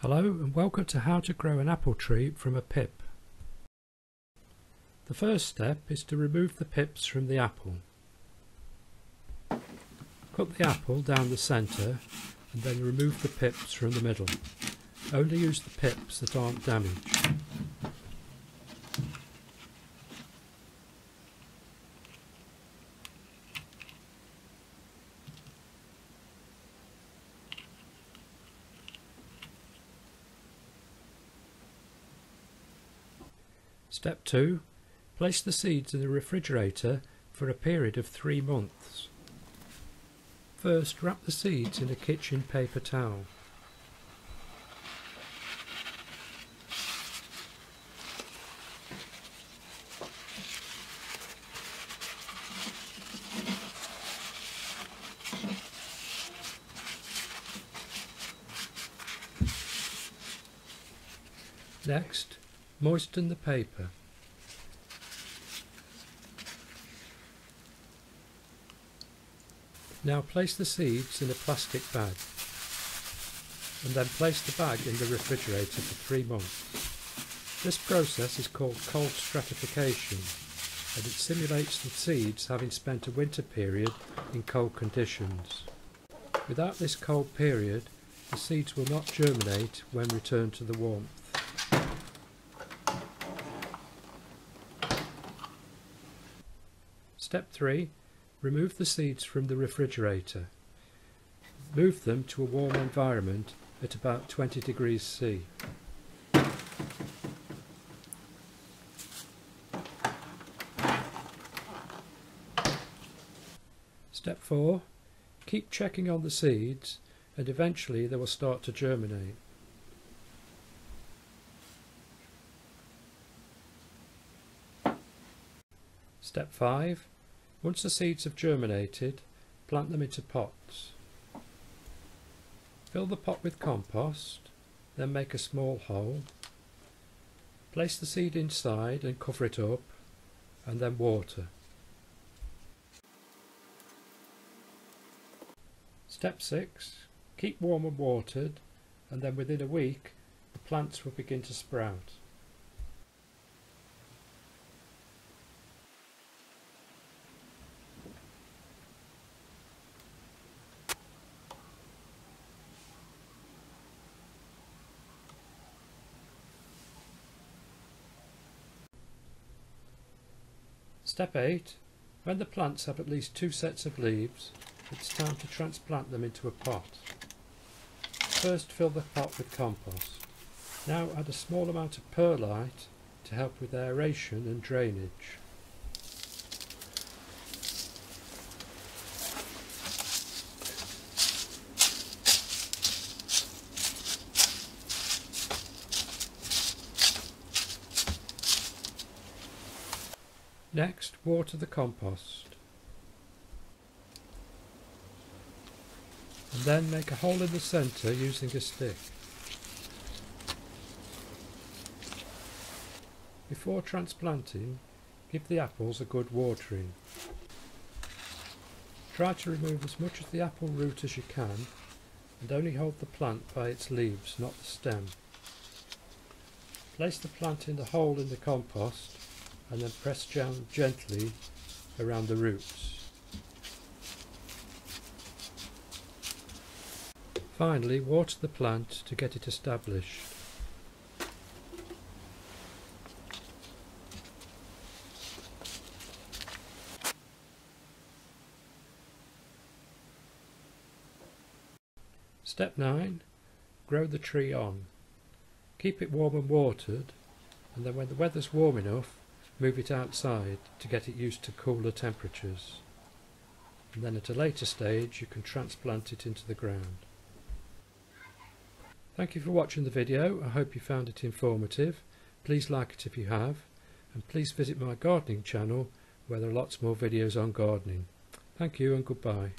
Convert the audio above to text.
Hello and welcome to how to grow an apple tree from a pip. The first step is to remove the pips from the apple. Cut the apple down the centre and then remove the pips from the middle. Only use the pips that aren't damaged. Step 2. Place the seeds in the refrigerator for a period of 3 months. First, wrap the seeds in a kitchen paper towel. Next, moisten the paper. Now place the seeds in a plastic bag and then place the bag in the refrigerator for 3 months. This process is called cold stratification and it simulates the seeds having spent a winter period in cold conditions. Without this cold period, the seeds will not germinate when returned to the warmth. Step 3. Remove the seeds from the refrigerator. Move them to a warm environment at about 20 degrees C. Step 4. Keep checking on the seeds and eventually they will start to germinate. Step 5. Once the seeds have germinated, plant them into pots. Fill the pot with compost, then make a small hole. Place the seed inside and cover it up, and then water. Step 6. Keep warm and watered, and then within a week the plants will begin to sprout. Step 8. When the plants have at least 2 sets of leaves, it's time to transplant them into a pot. First fill the pot with compost. Now add a small amount of perlite to help with aeration and drainage. Next, water the compost. And then make a hole in the centre using a stick. Before transplanting, give the apples a good watering. Try to remove as much of the apple root as you can and only hold the plant by its leaves, not the stem. Place the plant in the hole in the compost and then press down gently around the roots. Finally, water the plant to get it established. Step 9. Grow the tree on. Keep it warm and watered, and then when the weather's warm enough, move it outside to get it used to cooler temperatures. And then at a later stage you can transplant it into the ground. Thank you for watching the video. I hope you found it informative. Please like it if you have, and please visit my gardening channel where there are lots more videos on gardening. Thank you and goodbye.